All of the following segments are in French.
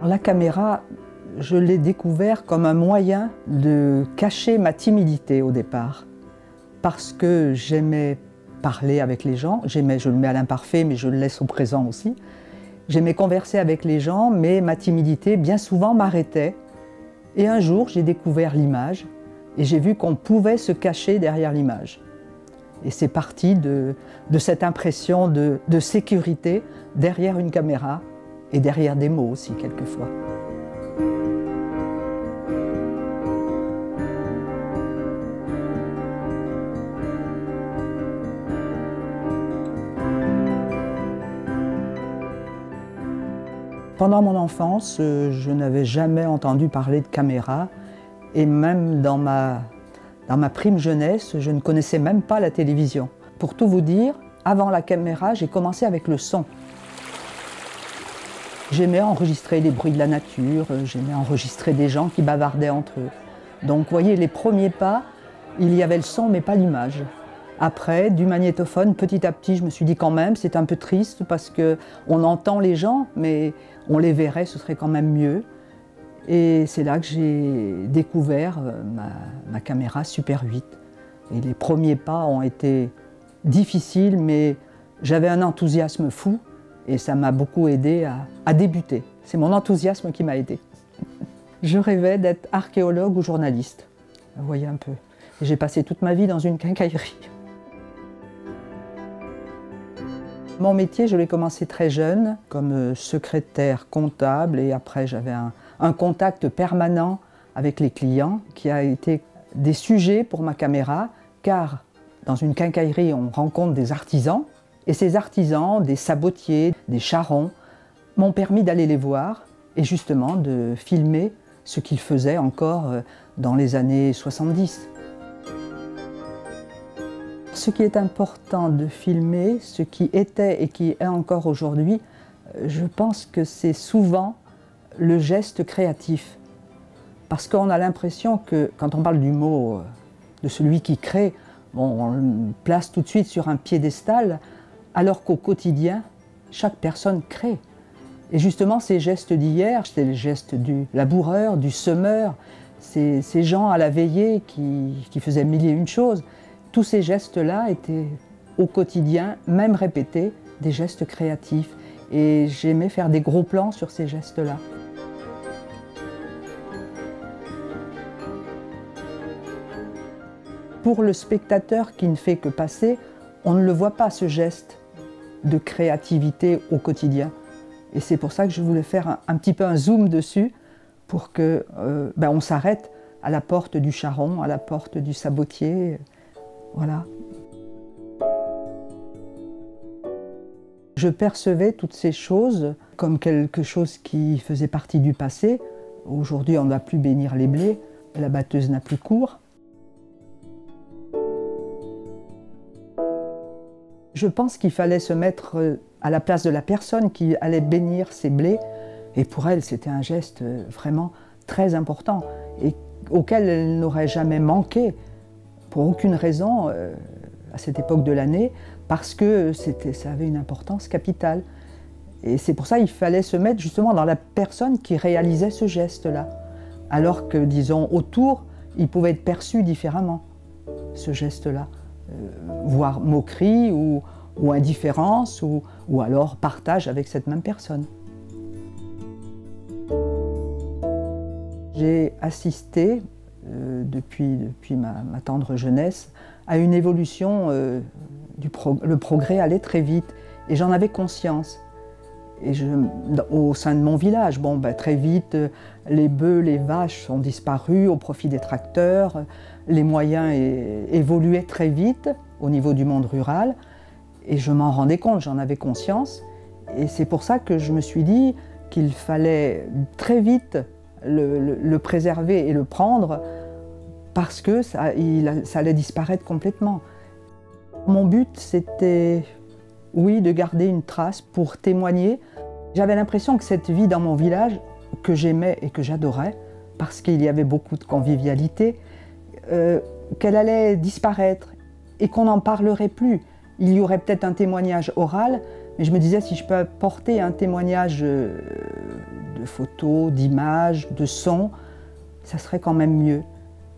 La caméra, je l'ai découvert comme un moyen de cacher ma timidité au départ. Parce que j'aimais parler avec les gens, je le mets à l'imparfait mais je le laisse au présent aussi. J'aimais converser avec les gens, mais ma timidité bien souvent m'arrêtait. Et un jour, j'ai découvert l'image et j'ai vu qu'on pouvait se cacher derrière l'image. Et c'est parti de cette impression de sécurité derrière une caméra et derrière des mots aussi quelquefois. Pendant mon enfance, je n'avais jamais entendu parler de caméra et même dans ma prime jeunesse, je ne connaissais même pas la télévision. Pour tout vous dire, avant la caméra, j'ai commencé avec le son. J'aimais enregistrer les bruits de la nature, j'aimais enregistrer des gens qui bavardaient entre eux. Donc vous voyez, les premiers pas, il y avait le son mais pas l'image. Après, du magnétophone, petit à petit, je me suis dit quand même, c'est un peu triste parce qu'on entend les gens, mais on les verrait, ce serait quand même mieux. Et c'est là que j'ai découvert ma caméra Super 8. Et les premiers pas ont été difficiles, mais j'avais un enthousiasme fou et ça m'a beaucoup aidé à débuter. C'est mon enthousiasme qui m'a aidé. Je rêvais d'être archéologue ou journaliste. Vous voyez un peu. J'ai passé toute ma vie dans une quincaillerie. Mon métier, je l'ai commencé très jeune, comme secrétaire comptable, et après j'avais un contact permanent avec les clients qui a été des sujets pour ma caméra, car dans une quincaillerie, on rencontre des artisans, et ces artisans, des sabotiers, des charrons, m'ont permis d'aller les voir et justement de filmer ce qu'ils faisaient encore dans les années 70. Ce qui est important de filmer, ce qui était et qui est encore aujourd'hui, je pense que c'est souvent le geste créatif. Parce qu'on a l'impression que, quand on parle du mot de celui qui crée, bon, on le place tout de suite sur un piédestal, alors qu'au quotidien, chaque personne crée. Et justement, ces gestes d'hier, c'était les gestes du laboureur, du semeur, ces gens à la veillée qui faisaient mille et une choses. Tous ces gestes-là étaient au quotidien, même répétés, des gestes créatifs. Et j'aimais faire des gros plans sur ces gestes-là. Pour le spectateur qui ne fait que passer, on ne le voit pas, ce geste de créativité au quotidien. Et c'est pour ça que je voulais faire un petit peu un zoom dessus pour que on s'arrête à la porte du charron, à la porte du sabotier. Voilà. Je percevais toutes ces choses comme quelque chose qui faisait partie du passé. Aujourd'hui, on ne va plus bénir les blés, la batteuse n'a plus cours. Je pense qu'il fallait se mettre à la place de la personne qui allait bénir ces blés. Et pour elle, c'était un geste vraiment très important et auquel elle n'aurait jamais manqué. Pour aucune raison à cette époque de l'année, parce que ça avait une importance capitale. Et c'est pour ça qu'il fallait se mettre justement dans la personne qui réalisait ce geste-là. Alors que, disons, autour, il pouvait être perçu différemment, ce geste-là. Voire moquerie ou indifférence ou alors partage avec cette même personne. J'ai assisté depuis ma tendre jeunesse, à une évolution, le progrès allait très vite et j'en avais conscience. Et au sein de mon village, très vite, les bœufs, les vaches ont disparu au profit des tracteurs, les moyens évoluaient très vite au niveau du monde rural et je m'en rendais compte, j'en avais conscience. Et c'est pour ça que je me suis dit qu'il fallait très vite le préserver et le prendre parce que ça allait disparaître complètement. Mon but, c'était, oui, de garder une trace pour témoigner. J'avais l'impression que cette vie dans mon village, que j'aimais et que j'adorais, parce qu'il y avait beaucoup de convivialité, qu'elle allait disparaître et qu'on n'en parlerait plus. Il y aurait peut-être un témoignage oral, Mais je me disais, si je peux apporter un témoignage de photos, d'images, de sons, ça serait quand même mieux.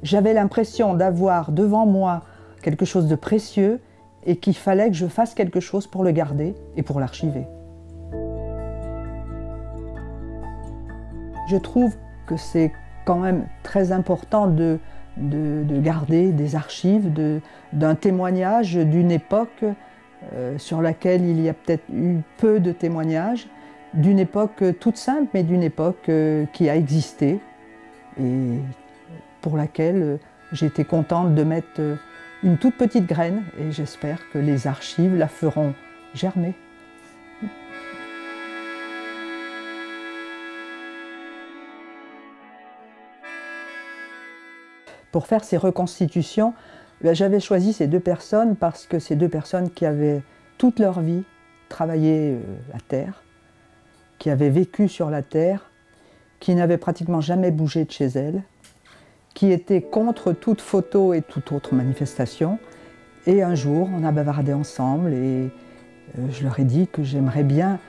J'avais l'impression d'avoir devant moi quelque chose de précieux et qu'il fallait que je fasse quelque chose pour le garder et pour l'archiver. Je trouve que c'est quand même très important de garder des archives, d'un témoignage d'une époque sur laquelle il y a peut-être eu peu de témoignages, d'une époque toute simple, mais d'une époque qui a existé et pour laquelle j'ai été contente de mettre une toute petite graine et j'espère que les archives la feront germer. Pour faire ces reconstitutions, j'avais choisi ces deux personnes parce que ces deux personnes qui avaient toute leur vie travaillé la terre, qui avaient vécu sur la terre, qui n'avaient pratiquement jamais bougé de chez elles, qui étaient contre toute photo et toute autre manifestation. Et un jour, on a bavardé ensemble et je leur ai dit que j'aimerais bien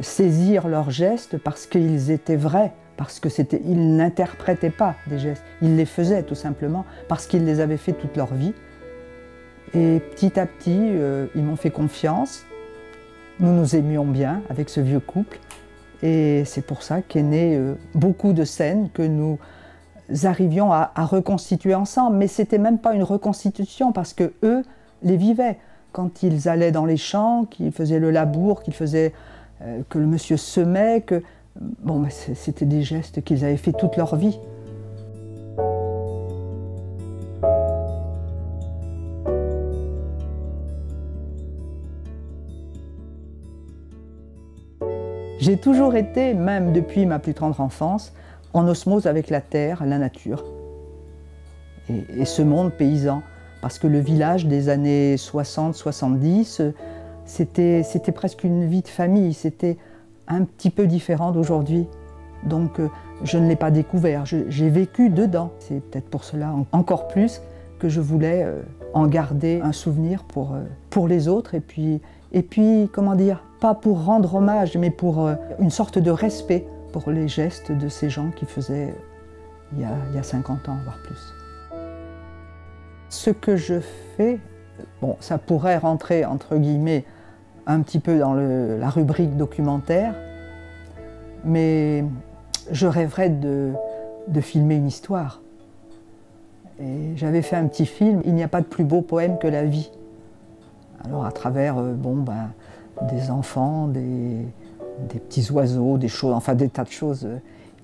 saisir leurs gestes parce qu'ils étaient vrais. Parce qu'ils n'interprétaient pas des gestes, ils les faisaient tout simplement, parce qu'ils les avaient fait toute leur vie. Et petit à petit, ils m'ont fait confiance. Nous nous aimions bien avec ce vieux couple. Et c'est pour ça qu'est né beaucoup de scènes que nous arrivions à reconstituer ensemble. Mais ce n'était même pas une reconstitution, parce qu'eux les vivaient. Quand ils allaient dans les champs, qu'ils faisaient le labour, que le monsieur semait, bon, c'était des gestes qu'ils avaient fait toute leur vie. J'ai toujours été, même depuis ma plus tendre enfance, en osmose avec la terre, la nature et ce monde paysan. Parce que le village des années 60-70, c'était presque une vie de famille. C'était un petit peu différent d'aujourd'hui. Donc je ne l'ai pas découvert, j'ai vécu dedans. C'est peut-être pour cela encore plus que je voulais en garder un souvenir pour les autres. Et puis, comment dire, pas pour rendre hommage, mais pour une sorte de respect pour les gestes de ces gens qui faisaient il y a 50 ans, voire plus. Ce que je fais, bon, ça pourrait rentrer entre guillemets un petit peu dans la rubrique documentaire, mais je rêverais de filmer une histoire. Et j'avais fait un petit film, il n'y a pas de plus beau poème que la vie. Alors à travers des enfants, des petits oiseaux, des choses, enfin des tas de choses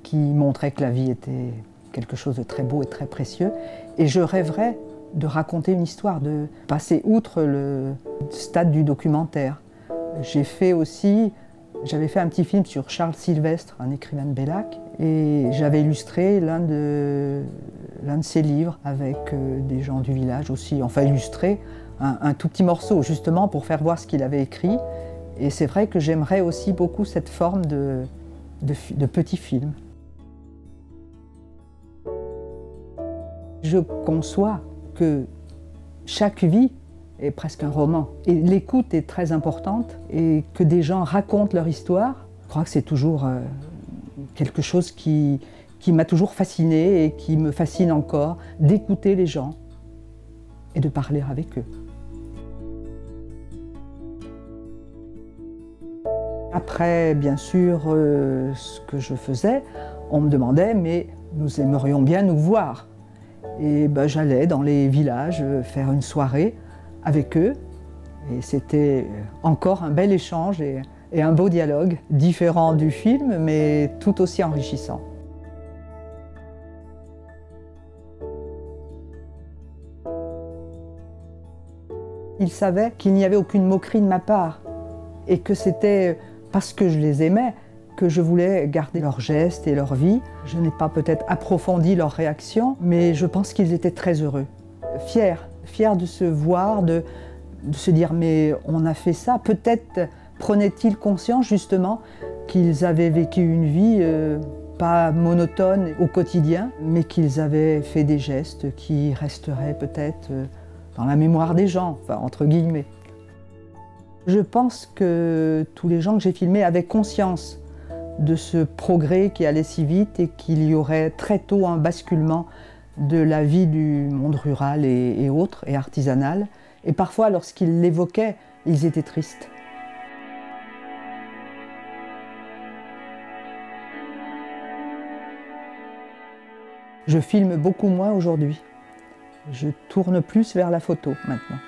qui montraient que la vie était quelque chose de très beau et très précieux. Et je rêverais de raconter une histoire, de passer outre le stade du documentaire. J'avais fait un petit film sur Charles Sylvestre, un écrivain de Bellac, et j'avais illustré l'un de ses livres avec des gens du village aussi, enfin illustré un tout petit morceau justement pour faire voir ce qu'il avait écrit. Et c'est vrai que j'aimerais aussi beaucoup cette forme de petit film. Je conçois que chaque vie est presque un roman. Et l'écoute est très importante et que des gens racontent leur histoire. Je crois que c'est toujours quelque chose qui m'a toujours fascinée et qui me fascine encore, d'écouter les gens et de parler avec eux. Après, bien sûr, ce que je faisais, on me demandait « mais nous aimerions bien nous voir ». Et j'allais dans les villages faire une soirée avec eux. Et c'était encore un bel échange et un beau dialogue, différent du film, mais tout aussi enrichissant. Ils savaient qu'il n'y avait aucune moquerie de ma part et que c'était parce que je les aimais que je voulais garder leurs gestes et leur vie. Je n'ai pas peut-être approfondi leurs réactions, mais je pense qu'ils étaient très heureux. Fiers de se voir, de se dire « mais on a fait ça ». Peut-être prenaient-ils conscience justement qu'ils avaient vécu une vie pas monotone au quotidien, mais qu'ils avaient fait des gestes qui resteraient peut-être dans la mémoire des gens, enfin entre guillemets. Je pense que tous les gens que j'ai filmés avaient conscience de ce progrès qui allait si vite et qu'il y aurait très tôt un basculement de la vie du monde rural et autres, et artisanal. Et parfois, lorsqu'ils l'évoquaient, ils étaient tristes. Je filme beaucoup moins aujourd'hui. Je tourne plus vers la photo maintenant.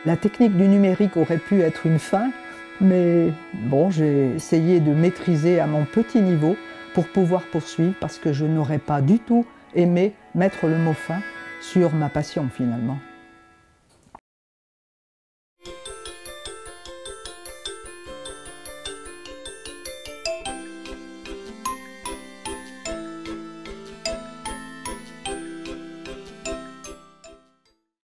La technique du numérique aurait pu être une fin, mais bon, j'ai essayé de maîtriser à mon petit niveau pour pouvoir poursuivre, parce que je n'aurais pas du tout aimé mettre le mot fin sur ma passion finalement.